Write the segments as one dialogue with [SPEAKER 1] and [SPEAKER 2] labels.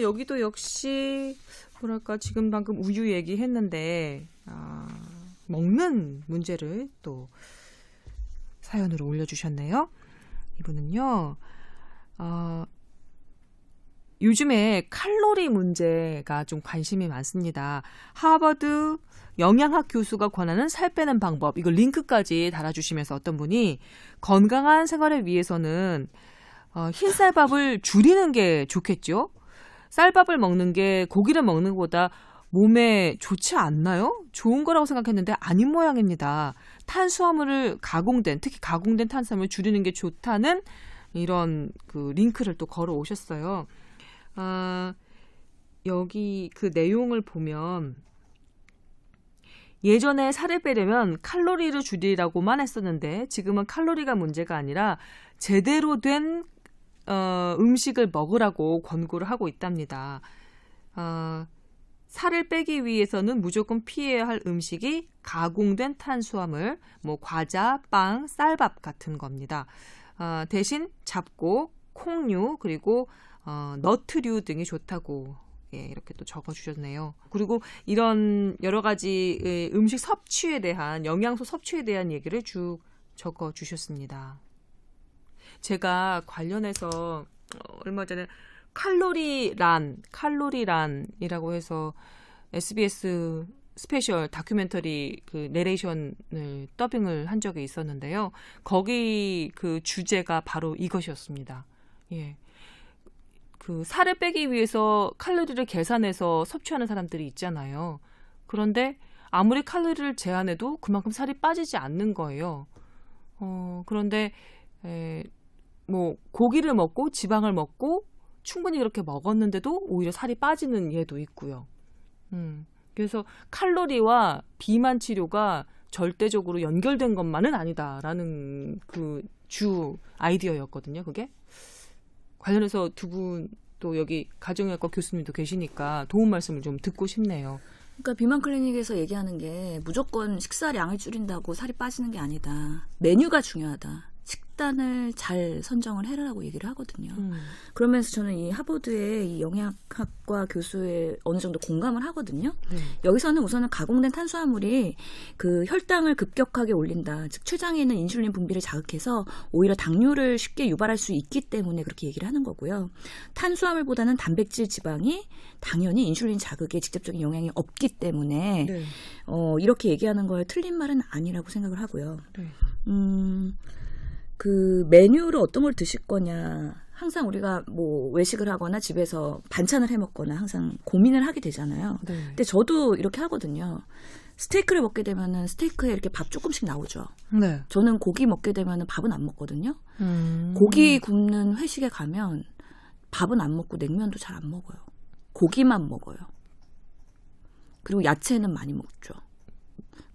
[SPEAKER 1] 여기도 역시 뭐랄까 지금 방금 우유 얘기했는데 먹는 문제를 또 사연으로 올려주셨네요. 이분은요. 요즘에 칼로리 문제가 좀 관심이 많습니다. 하버드 영양학 교수가 권하는 살 빼는 방법, 이거 링크까지 달아주시면서 어떤 분이 건강한 생활을 위해서는 흰쌀밥을 줄이는 게 좋겠죠. 쌀밥을 먹는 게 고기를 먹는 것보다 몸에 좋지 않나요? 좋은 거라고 생각했는데 아닌 모양입니다. 탄수화물을 특히 가공된 탄수화물을 줄이는 게 좋다는 이런 그 링크를 또 걸어 오셨어요. 여기 그 내용을 보면 예전에 살을 빼려면 칼로리를 줄이라고만 했었는데 지금은 칼로리가 문제가 아니라 제대로 된 음식을 먹으라고 권고를 하고 있답니다. 살을 빼기 위해서는 무조건 피해야 할 음식이 가공된 탄수화물, 뭐 과자, 빵, 쌀밥 같은 겁니다. 대신 잡곡, 콩류, 그리고 너트류 등이 좋다고 이렇게 또 적어주셨네요. 그리고 이런 여러 가지 음식 섭취에 대한 영양소 섭취에 대한 얘기를 쭉 적어주셨습니다. 제가 관련해서 얼마 전에 칼로리란이라고 해서 SBS 스페셜 다큐멘터리 그 내레이션을 더빙을 한 적이 있었는데요. 거기 그 주제가 바로 이것이었습니다. 예. 그 살을 빼기 위해서 칼로리를 계산해서 섭취하는 사람들이 있잖아요. 그런데 아무리 칼로리를 제한해도 그만큼 살이 빠지지 않는 거예요. 그런데 뭐 고기를 먹고 지방을 먹고 충분히 그렇게 먹었는데도 오히려 살이 빠지는 예도 있고요. 그래서 칼로리와 비만 치료가 절대적으로 연결된 것만은 아니다라는 그 주 아이디어였거든요. 그게 관련해서 두 분 또 여기 가정의학과 교수님도 계시니까 도움 말씀을 좀 듣고 싶네요.
[SPEAKER 2] 그러니까 비만 클리닉에서 얘기하는 게 무조건 식사량을 줄인다고 살이 빠지는 게 아니다. 메뉴가 중요하다. 식단을 잘 선정을 해라라고 얘기를 하거든요. 그러면서 저는 이 하버드의 이 영양학과 교수에 어느 정도 공감을 하거든요. 여기서는 우선은 가공된 탄수화물이 그 혈당을 급격하게 올린다. 즉 췌장에 있는 인슐린 분비를 자극해서 오히려 당뇨를 쉽게 유발할 수 있기 때문에 그렇게 얘기를 하는 거고요. 탄수화물보다는 단백질, 지방이 당연히 인슐린 자극에 직접적인 영향이 없기 때문에 이렇게 얘기하는 거에 틀린 말은 아니라고 생각을 하고요. 그 메뉴를 어떤 걸 드실 거냐, 항상 우리가 뭐 외식을 하거나 집에서 반찬을 해 먹거나 항상 고민을 하게 되잖아요. 근데 저도 이렇게 하거든요. 스테이크를 먹게 되면은 스테이크에 이렇게 밥 조금씩 나오죠. 저는 고기 먹게 되면은 밥은 안 먹거든요. 고기 굽는 회식에 가면 밥은 안 먹고 냉면도 잘 안 먹어요. 고기만 먹어요. 그리고 야채는 많이 먹죠.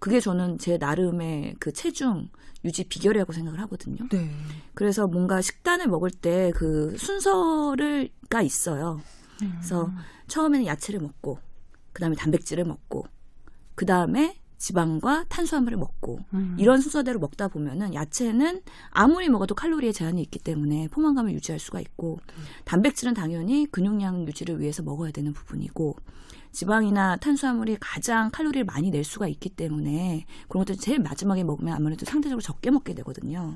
[SPEAKER 2] 그게 저는 제 나름의 그 체중 유지 비결이라고 생각을 하거든요. 그래서 뭔가 식단을 먹을 때 그 순서가 있어요. 그래서 처음에는 야채를 먹고, 그 다음에 단백질을 먹고, 그 다음에 지방과 탄수화물을 먹고, 이런 순서대로 먹다 보면은 야채는 아무리 먹어도 칼로리에 제한이 있기 때문에 포만감을 유지할 수가 있고, 단백질은 당연히 근육량 유지를 위해서 먹어야 되는 부분이고, 지방이나 탄수화물이 가장 칼로리를 많이 낼 수가 있기 때문에 그런 것들 제일 마지막에 먹으면 아무래도 상대적으로 적게 먹게 되거든요.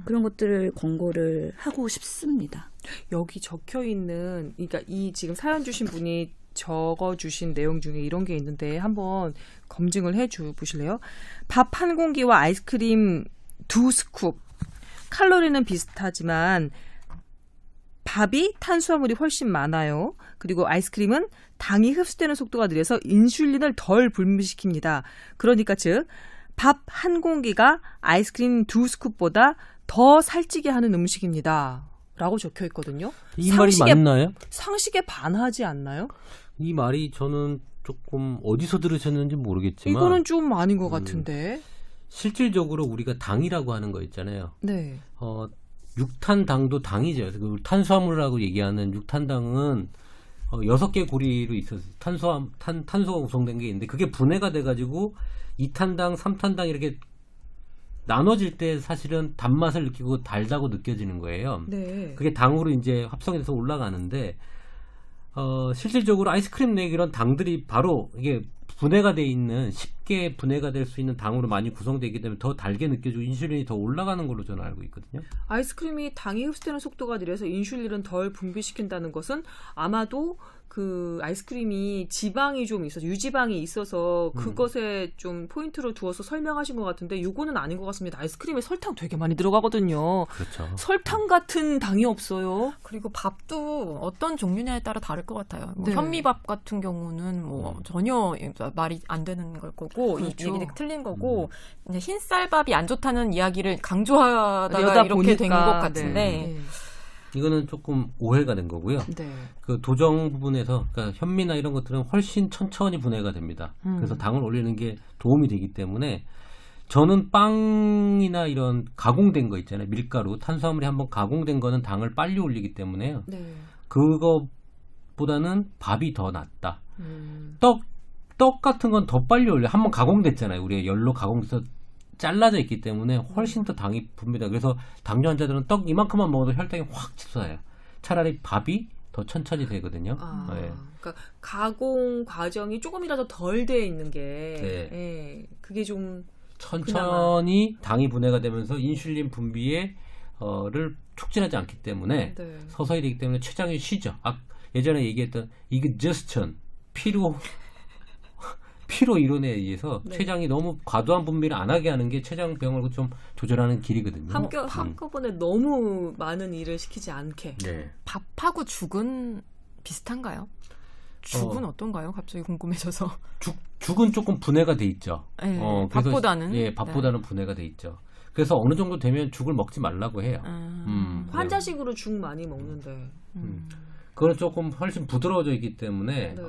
[SPEAKER 2] 그런 것들을 권고를 하고 싶습니다.
[SPEAKER 1] 여기 적혀 있는, 그러니까 이 지금 사연 주신 분이 적어주신 내용 중에 이런 게 있는데 한번 검증을 해보실래요? 밥 한 공기와 아이스크림 2스쿱. 칼로리는 비슷하지만 밥이 탄수화물이 훨씬 많아요. 그리고 아이스크림은 당이 흡수되는 속도가 느려서 인슐린을 덜 분비시킵니다. 그러니까 즉 밥 한 공기가 아이스크림 2스쿱보다 더 살찌게 하는 음식입니다. 라고 적혀 있거든요.
[SPEAKER 3] 이 말이 맞나요?
[SPEAKER 1] 상식에 반하지 않나요?
[SPEAKER 3] 이 말이 저는 조금 어디서 들으셨는지 모르겠지만
[SPEAKER 1] 이거는 좀 아닌 것 같은데.
[SPEAKER 3] 실질적으로 우리가 당이라고 하는 거 있잖아요.
[SPEAKER 1] 네.
[SPEAKER 3] 육탄당도 당이죠. 그 탄수화물이라고 얘기하는 육탄당은 6개 고리로 있어서 탄소가 구성된 게 있는데 그게 분해가 돼가지고 2탄당, 3탄당 이렇게 나눠질 때 사실은 단맛을 느끼고 달다고 느껴지는 거예요. 그게 당으로 이제 합성이 돼서 올라가는데 실질적으로 아이스크림 내 이런 당들이 바로 이게 분해가 돼 있는 쉽게 분해가 될 수 있는 당으로 많이 구성되기 때문에 더 달게 느껴지고 인슐린이 더 올라가는 걸로 저는 알고 있거든요.
[SPEAKER 1] 아이스크림이 당이 흡수되는 속도가 느려서 인슐린을 덜 분비시킨다는 것은 아마도 그 아이스크림이 지방이 좀 있어서 유지방이 있어서 그것에 좀 포인트를 두어서 설명하신 것 같은데 이거는 아닌 것 같습니다. 아이스크림에 설탕 되게 많이 들어가거든요.
[SPEAKER 3] 그렇죠.
[SPEAKER 1] 설탕 같은 당이 없어요.
[SPEAKER 4] 그리고 밥도 어떤 종류냐에 따라 다를 것 같아요. 뭐
[SPEAKER 1] 네.
[SPEAKER 4] 현미밥 같은 경우는 뭐 전혀 말이 안 되는 걸 거고
[SPEAKER 1] 그렇죠.
[SPEAKER 4] 이 얘기가 틀린 거고 이제 흰쌀밥이 안 좋다는 이야기를 강조하다가
[SPEAKER 1] 여다
[SPEAKER 4] 이렇게 된 것
[SPEAKER 1] 보니까,
[SPEAKER 4] 같은데
[SPEAKER 1] 네.
[SPEAKER 3] 이거는 조금 오해가 된 거고요.
[SPEAKER 1] 네.
[SPEAKER 3] 그 도정 부분에서 그러니까 현미나 이런 것들은 훨씬 천천히 분해가 됩니다. 그래서 당을 올리는 게 도움이 되기 때문에 저는 빵이나 이런 가공된 거 있잖아요. 밀가루, 탄수화물이 한번 가공된 거는 당을 빨리 올리기 때문에요.
[SPEAKER 1] 네.
[SPEAKER 3] 그거보다는 밥이 더 낫다. 떡 같은 건 더 빨리 올려. 한번 가공됐잖아요. 우리가 열로 가공돼서 잘라져 있기 때문에 훨씬 더 당이 분비다. 그래서 당뇨 환자들은 떡 이만큼만 먹어도 혈당이 확 치솟아요. 차라리 밥이 더 천천히 되거든요. 네.
[SPEAKER 1] 그러니까 가공 과정이 조금이라도 덜 돼 있는 게
[SPEAKER 3] 네.
[SPEAKER 1] 예, 그게 좀
[SPEAKER 3] 천천히 당이 분해가 되면서 인슐린 분비를 촉진하지 않기 때문에
[SPEAKER 1] 네.
[SPEAKER 3] 서서히 되기 때문에 췌장이 쉬죠. 예전에 얘기했던 exhaustion, 피로 이론에 의해서
[SPEAKER 1] 네.
[SPEAKER 3] 췌장이 너무 과도한 분비를 안 하게 하는 게 췌장병을 좀 조절하는 길이거든요.
[SPEAKER 1] 한꺼번에 너무 많은 일을 시키지 않게.
[SPEAKER 3] 네.
[SPEAKER 4] 밥하고 죽은 비슷한가요? 죽은 어떤가요? 갑자기 궁금해져서.
[SPEAKER 3] 죽은 조금 분해가 돼 있죠.
[SPEAKER 4] 네,
[SPEAKER 3] 그래서
[SPEAKER 4] 밥보다는?
[SPEAKER 3] 예, 밥보다는 분해가 돼 있죠. 그래서 어느 정도 되면 죽을 먹지 말라고 해요.
[SPEAKER 1] 환자식으로 죽 많이 먹는데.
[SPEAKER 3] 그건 조금 훨씬 부드러워져 있기 때문에
[SPEAKER 1] 네.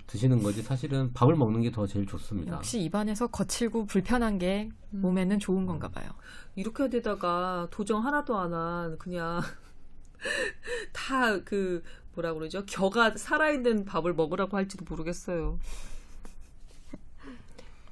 [SPEAKER 3] 드시는 거지 사실은 밥을 먹는 게 더 제일 좋습니다.
[SPEAKER 4] 역시 입안에서 거칠고 불편한 게 몸에는 좋은 건가 봐요.
[SPEAKER 1] 이렇게 되다가 도정 하나도 안 한 그냥 다 그 뭐라 그러죠? 겨가 살아있는 밥을 먹으라고 할지도 모르겠어요.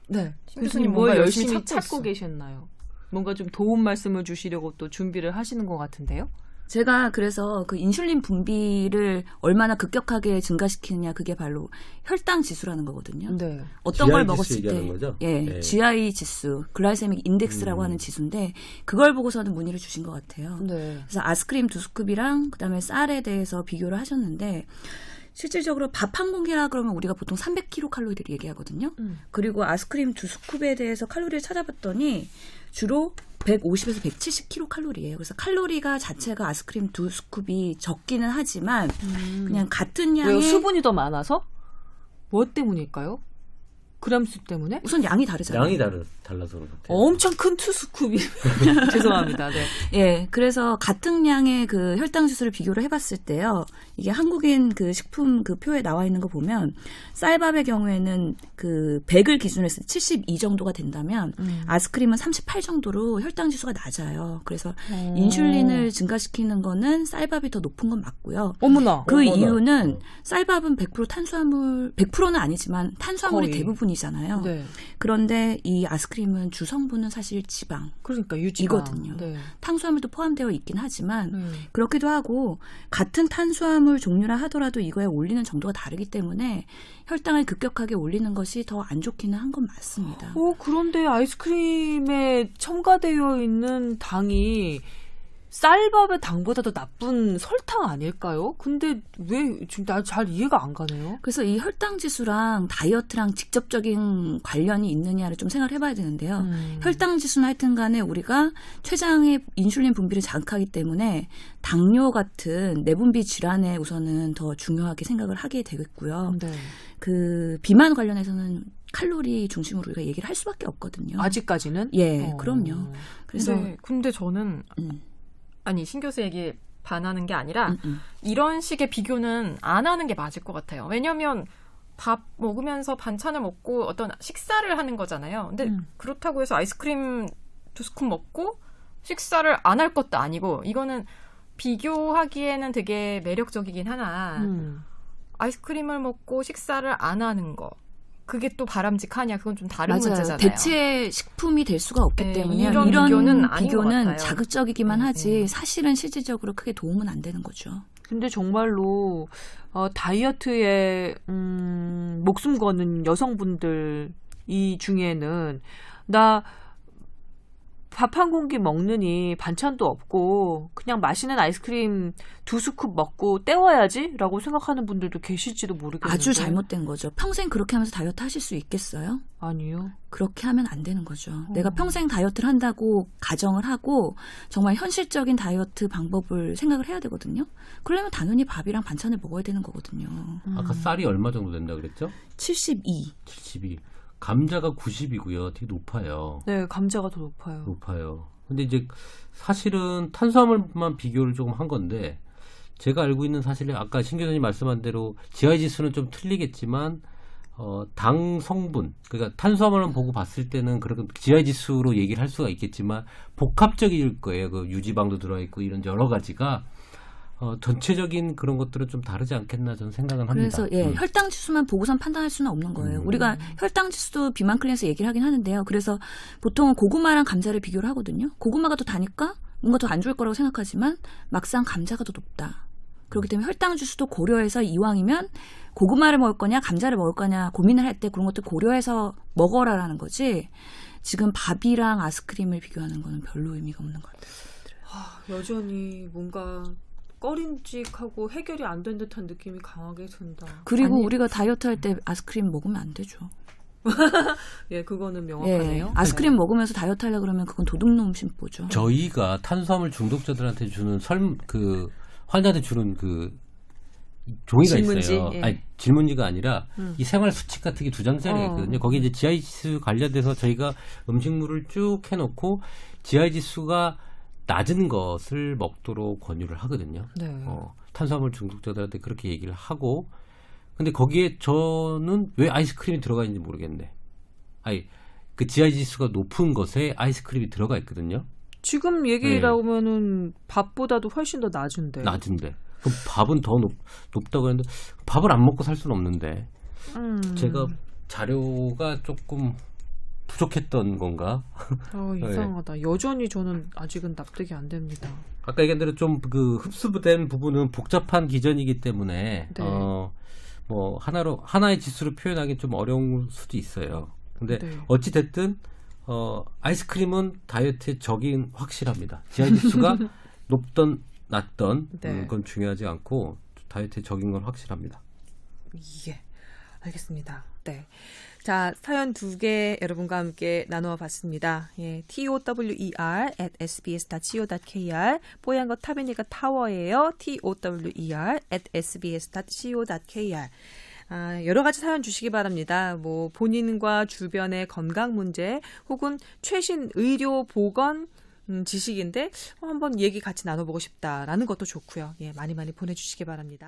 [SPEAKER 1] 네,
[SPEAKER 4] 신 교수님 뭔가 열심히 찾고 있어.
[SPEAKER 1] 계셨나요? 뭔가 좀 도움 말씀을 주시려고 또 준비를 하시는 것 같은데요?
[SPEAKER 2] 제가 그래서 그 인슐린 분비를 얼마나 급격하게 증가시키느냐 그게 바로 혈당 지수라는 거거든요.
[SPEAKER 1] 네.
[SPEAKER 2] 어떤
[SPEAKER 3] GI
[SPEAKER 2] 걸
[SPEAKER 3] 지수
[SPEAKER 2] 먹었을
[SPEAKER 3] 얘기하는
[SPEAKER 2] 때,
[SPEAKER 3] 거죠?
[SPEAKER 2] 예,
[SPEAKER 3] 네.
[SPEAKER 2] GI 지수, 글라이세믹 인덱스라고 하는 지수인데 그걸 보고서는 문의를 주신 것 같아요.
[SPEAKER 1] 네.
[SPEAKER 2] 그래서 아이스크림 2스쿱이랑 그다음에 쌀에 대해서 비교를 하셨는데 실질적으로 밥 한 공기라 그러면 우리가 보통 300kcal를 얘기하거든요. 그리고 아이스크림 2스쿱에 대해서 칼로리를 찾아봤더니 주로 150에서 170kcal예요. 그래서 칼로리가 자체가 아이스크림 2스쿱이 적기는 하지만 그냥 같은
[SPEAKER 1] 왜요?
[SPEAKER 2] 양의
[SPEAKER 1] 수분이 더 많아서? 뭐 때문일까요? 그램수 때문에?
[SPEAKER 2] 우선 양이 다르잖아요.
[SPEAKER 3] 양이 달라서 그런 것 같아요.
[SPEAKER 1] 엄청 큰 투스쿱이 죄송합니다. 네.
[SPEAKER 2] 예, 그래서 같은 양의 그 혈당 지수를 비교를 해봤을 때요. 이게 한국인 그 식품 그 표에 나와 있는 거 보면 쌀밥의 경우에는 그 100을 기준으로 해서 72 정도가 된다면 아이스크림은 38 정도로 혈당 지수가 낮아요. 그래서 인슐린을 증가시키는 거는 쌀밥이 더 높은 건 맞고요.
[SPEAKER 1] 어머나.
[SPEAKER 2] 그 이유는 쌀밥은 100% 탄수화물, 100%는 아니지만 탄수화물이
[SPEAKER 1] 거의.
[SPEAKER 2] 대부분이잖아요.
[SPEAKER 1] 네.
[SPEAKER 2] 그런데 이 아이스크림은 주성분은 사실 지방.
[SPEAKER 1] 그러니까 유지방.
[SPEAKER 2] 이거든요.
[SPEAKER 1] 네.
[SPEAKER 2] 탄수화물도 포함되어 있긴 하지만 그렇기도 하고 같은 탄수화물 종류라 하더라도 이거에 올리는 정도가 다르기 때문에 혈당을 급격하게 올리는 것이 더 안 좋기는 한 건 맞습니다.
[SPEAKER 1] 그런데 아이스크림에 첨가되어 있는 당이 쌀밥의 당보다 더 나쁜 설탕 아닐까요? 근데 왜 지금 나 잘 이해가 안 가네요.
[SPEAKER 2] 그래서 이 혈당 지수랑 다이어트랑 직접적인 관련이 있느냐를 좀 생각을 해봐야 되는데요. 혈당 지수는 하여튼 간에 우리가 췌장의 인슐린 분비를 자극하기 때문에 당뇨 같은 내분비 질환에 우선은 더 중요하게 생각을 하게 되겠고요.
[SPEAKER 1] 네.
[SPEAKER 2] 그 비만 관련해서는 칼로리 중심으로 우리가 얘기를 할 수밖에 없거든요.
[SPEAKER 1] 아직까지는?
[SPEAKER 2] 예, 그럼요. 그래서
[SPEAKER 4] 근데 저는 아니 신 교수 얘기에 반하는 게 아니라 이런 식의 비교는 안 하는 게 맞을 것 같아요. 왜냐하면 밥 먹으면서 반찬을 먹고 어떤 식사를 하는 거잖아요. 근데 그렇다고 해서 아이스크림 2스쿱 먹고 식사를 안 할 것도 아니고 이거는 비교하기에는 되게 매력적이긴 하나 아이스크림을 먹고 식사를 안 하는 거 그게 또 바람직하냐 그건 좀 다른
[SPEAKER 2] 맞아요.
[SPEAKER 4] 문제잖아요.
[SPEAKER 2] 대체 식품이 될 수가 없기
[SPEAKER 4] 네,
[SPEAKER 2] 때문에
[SPEAKER 4] 이런 비교는 아닌 것 같아요.
[SPEAKER 2] 자극적이기만 하지 사실은 실질적으로 크게 도움은 안 되는 거죠.
[SPEAKER 1] 근데 정말로 다이어트에 목숨 거는 여성분들 이 중에는 나 밥 한 공기 먹느니 반찬도 없고 그냥 맛있는 아이스크림 2스쿱 먹고 때워야지 라고 생각하는 분들도 계실지도 모르겠는데.
[SPEAKER 2] 아주 잘못된 거죠. 평생 그렇게 하면서 다이어트 하실 수 있겠어요?
[SPEAKER 1] 아니요.
[SPEAKER 2] 그렇게 하면 안 되는 거죠. 내가 평생 다이어트를 한다고 가정을 하고 정말 현실적인 다이어트 방법을 생각을 해야 되거든요. 그러려면 당연히 밥이랑 반찬을 먹어야 되는 거거든요.
[SPEAKER 3] 아까 쌀이 얼마 정도 된다 그랬죠?
[SPEAKER 2] 72.
[SPEAKER 3] 72. 감자가 90이고요. 되게 높아요.
[SPEAKER 1] 네, 감자가 더 높아요.
[SPEAKER 3] 높아요. 근데 이제 사실은 탄수화물만 비교를 조금 한 건데 제가 알고 있는 사실은 아까 신 교수님 말씀한 대로 GI 지수는 좀 틀리겠지만 당 성분 그러니까 탄수화물만 보고 봤을 때는 그런 GI 지수로 얘기를 할 수가 있겠지만 복합적일 거예요. 그 유지방도 들어 있고 이런 여러 가지가 전체적인 그런 것들은 좀 다르지 않겠나 저는 생각은 합니다.
[SPEAKER 2] 그래서 혈당 지수만 보고선 판단할 수는 없는 거예요. 우리가 혈당 지수도 비만 클래스 얘기를 하긴 하는데요. 그래서 보통은 고구마랑 감자를 비교를 하거든요. 고구마가 더 다니까 뭔가 더 안 좋을 거라고 생각하지만 막상 감자가 더 높다. 그렇기 때문에 혈당 지수도 고려해서 이왕이면 고구마를 먹을 거냐 감자를 먹을 거냐 고민을 할 때 그런 것들 고려해서 먹어라라는 거지. 지금 밥이랑 아이스크림을 비교하는 거는 별로 의미가 없는 것 같아요.
[SPEAKER 1] 여전히 뭔가 꺼림직하고 해결이 안 된 듯한 느낌이 강하게 든다.
[SPEAKER 2] 그리고
[SPEAKER 1] 아니,
[SPEAKER 2] 우리가 다이어트 할 때 아이스크림 먹으면 안 되죠.
[SPEAKER 1] 예, 그거는 명확하네요.
[SPEAKER 2] 예, 아이스크림 먹으면서 다이어트 하려고 그러면 그건 도둑놈 심보죠.
[SPEAKER 3] 저희가 탄수화물 중독자들한테 주는 환자한테 주는 그 종이가
[SPEAKER 1] 질문지?
[SPEAKER 3] 있어요.
[SPEAKER 1] 예.
[SPEAKER 3] 아니, 질문지가 아니라 이 생활 수칙 같은 게 2장짜리가 있거든요. 거기 이제 GI 지수 관련돼서 저희가 음식물을 쭉 해놓고 GI 지수가 낮은 것을 먹도록 권유를 하거든요.
[SPEAKER 1] 네.
[SPEAKER 3] 탄수화물 중독자들한테 그렇게 얘기를 하고, 근데 거기에 저는 왜 아이스크림이 들어가 있는지 모르겠네. 아니, 그 GI 지수가 높은 것에 아이스크림이 들어가 있거든요.
[SPEAKER 1] 지금 얘기 나오면은 밥보다도 훨씬 더 낮은데.
[SPEAKER 3] 낮은데. 그럼 밥은 더 높다고 했는데 밥을 안 먹고 살 수는 없는데. 제가 자료가 조금 부족했던 건가?
[SPEAKER 1] 이상하다. 여전히 저는 아직은 납득이 안 됩니다.
[SPEAKER 3] 아까 얘기한 대로 좀 그 흡수된 부분은 복잡한 기전이기 때문에
[SPEAKER 1] 네.
[SPEAKER 3] 뭐 하나의 지수로 표현하기 좀 어려울 수도 있어요. 근데
[SPEAKER 1] 네.
[SPEAKER 3] 어찌 됐든 아이스크림은 다이어트의 적인 확실합니다. GI 지수가 높던 낮던
[SPEAKER 1] 네.
[SPEAKER 3] 그건 중요하지 않고 다이어트의 적인 건 확실합니다.
[SPEAKER 1] 예, 알겠습니다. 네. 자, 사연 2개 여러분과 함께 나누어 봤습니다. 예, tower@sbs.co.kr 뽀얀 거 타베니가 타워예요. tower@sbs.co.kr 여러 가지 사연 주시기 바랍니다. 뭐 본인과 주변의 건강 문제 혹은 최신 의료 보건 지식인데 한번 얘기 같이 나눠보고 싶다라는 것도 좋고요. 예, 많이 보내주시기 바랍니다.